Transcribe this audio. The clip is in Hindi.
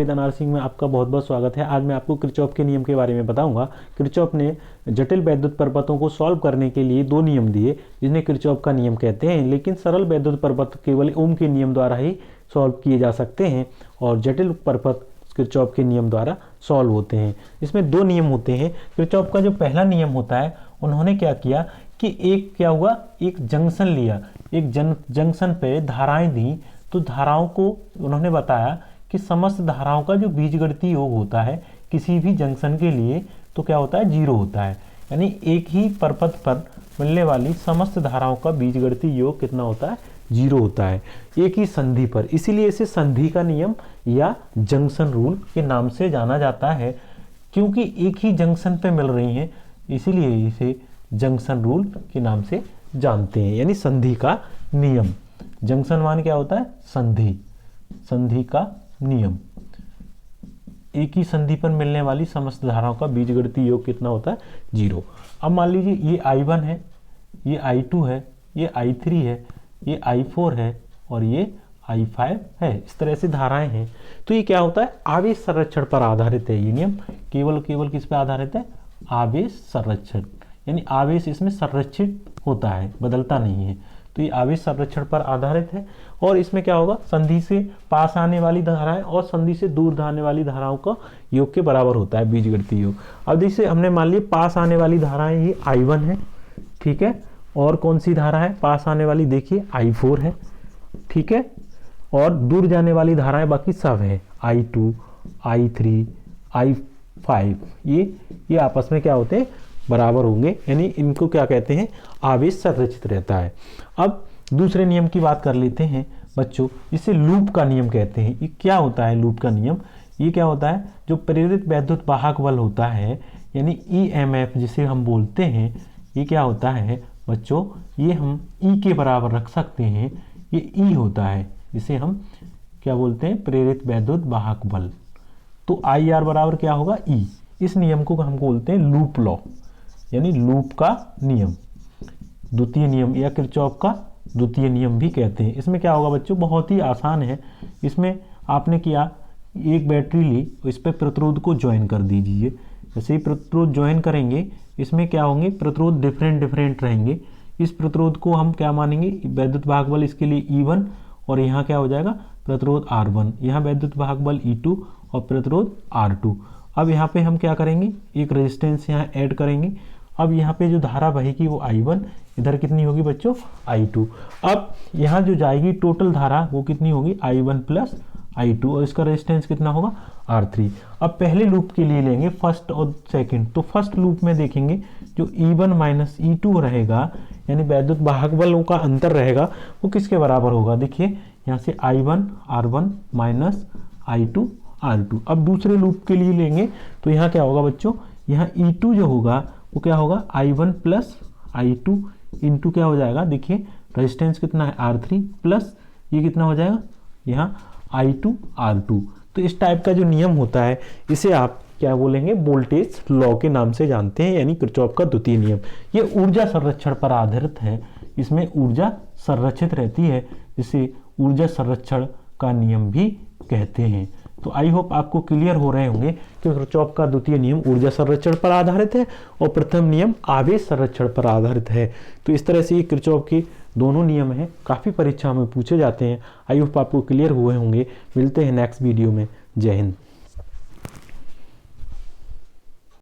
दानार सिंह में आपका बहुत बहुत स्वागत है। आज मैं आपको किरचॉफ के नियम के बारे में बताऊंगा। किरचॉफ ने जटिल वैद्युत प्रपथों को सॉल्व करने के लिए दो नियम दिए जिन्हें किरचॉफ का नियम कहते हैं, लेकिन सरल वैद्युत प्रपथ केवल ओम के नियम द्वारा ही सॉल्व किए जा सकते हैं और जटिल प्रपथ किरचॉफ के नियम द्वारा सॉल्व होते हैं। इसमें दो नियम होते हैं। किरचॉफ का जो पहला नियम होता है, उन्होंने क्या किया कि एक जंक्शन लिया, एक जंक्शन पे धाराएं दी, तो धाराओं को उन्होंने बताया कि समस्त धाराओं का जो बीजगणितीय योग होता है किसी भी जंक्शन के लिए तो क्या होता है, 0 होता है। यानी एक ही परपथ पर मिलने वाली समस्त धाराओं का बीजगणितीय योग कितना होता है, 0 होता है एक ही संधि पर। इसीलिए इसे संधि का नियम या जंक्शन रूल के नाम से जाना जाता है। क्योंकि एक ही जंक्शन पे मिल रही हैं, इसीलिए इसे जंक्शन रूल के नाम से जानते हैं, यानी संधि का नियम। जंक्शन मान क्या होता है, संधि का नियम। एक ही संधि पर मिलने वाली समस्त धाराओं का बीजगणितीय योग कितना होता है, 0। अब मान लीजिए ये I1 है, ये I2 है, ये I3 है, ये I4 है और ये I5 है। इस तरह से धाराएं हैं। तो ये क्या होता है, आवेश संरक्षण पर आधारित है। ये नियम केवल किस पर आधारित है, आवेश संरक्षण, यानी आवेश इसमें संरक्षित होता है, बदलता नहीं है। तो ये आवेश संरक्षण पर आधारित है। और इसमें क्या होगा, संधि से पास आने वाली धाराएं और संधि से दूर जाने वाली धाराओं का योग के बराबर होता है बीजगणितीय योग। अब जैसे हमने मान लिया पास आने वाली धाराएं ये I1 है, ठीक है, और कौन सी धारा है पास आने वाली, देखिए I4 है, ठीक है, और दूर जाने वाली धाराएं बाकी सब है I2, I3, I5। ये आपस में क्या होते हैं, बराबर होंगे, यानी इनको क्या कहते हैं, आवेश संरक्षित रहता है। अब दूसरे नियम की बात कर लेते हैं बच्चों, इसे लूप का नियम कहते हैं। ये क्या होता है लूप का नियम, ये क्या होता है, जो प्रेरित वैद्युत वाहक बल होता है, यानी EMF जिसे हम बोलते हैं, ये क्या होता है बच्चों, ये हम E के बराबर रख सकते हैं। ये E होता है, जिसे हम क्या बोलते हैं, प्रेरित वैद्युत वाहक बल। तो IR बराबर क्या होगा, E। इस नियम को हम बोलते हैं लूप लॉ, यानी लूप का नियम, द्वितीय नियम या किरचॉफ का द्वितीय नियम भी कहते हैं। इसमें क्या होगा बच्चों, बहुत ही आसान है। इसमें आपने किया, एक बैटरी ली, इस पर प्रतिरोध को ज्वाइन कर दीजिए। जैसे ही प्रतिरोध ज्वाइन करेंगे, इसमें क्या होंगे, प्रतिरोध डिफरेंट रहेंगे। इस प्रतिरोध को हम क्या मानेंगे, वैद्युत वाहक बल इसके लिए E1, और यहाँ क्या हो जाएगा, प्रतिरोध R1, यहाँ वैद्युत वाहक बल E2 और प्रतिरोध R2। अब यहाँ पे हम क्या करेंगे, एक रेजिस्टेंस यहाँ ऐड करेंगे। अब यहाँ पे जो धारा बहेगी वो I1, इधर कितनी होगी बच्चों, I2। अब यहाँ जो जाएगी टोटल धारा वो कितनी होगी, I1 प्लस I2, और इसका रेजिस्टेंस कितना होगा, R3। अब पहले लूप के लिए लेंगे फर्स्ट और सेकंड। तो फर्स्ट लूप में देखेंगे जो E1 माइनस E2 रहेगा, यानी वैद्युत वाहक बलों का अंतर रहेगा, वो किसके बराबर होगा, देखिए यहाँ से I1 R1 minus I2 R2। अब दूसरे लूप के लिए लेंगे तो यहाँ क्या होगा बच्चों, यहाँ E2 जो होगा वो क्या होगा, I1 प्लस I2 इंटू क्या हो जाएगा, देखिए रेजिस्टेंस कितना है R3 प्लस ये कितना हो जाएगा यहाँ I2 R2। तो इस टाइप का जो नियम होता है इसे आप क्या बोलेंगे, वोल्टेज लॉ के नाम से जानते हैं, यानी किरचॉफ का द्वितीय नियम। ये ऊर्जा संरक्षण पर आधारित है। इसमें ऊर्जा संरक्षित रहती है, जिसे ऊर्जा संरक्षण का नियम भी कहते हैं। तो आई होप आपको क्लियर हो रहे होंगे कि किरचॉफ का द्वितीय नियम ऊर्जा संरक्षण पर आधारित है और प्रथम नियम आवेश संरक्षण पर आधारित है। तो इस तरह से ये किरचॉफ के दोनों नियम हैं, काफ़ी परीक्षा में पूछे जाते हैं। आई होप आपको क्लियर हुए होंगे। मिलते हैं नेक्स्ट वीडियो में। जय हिंद।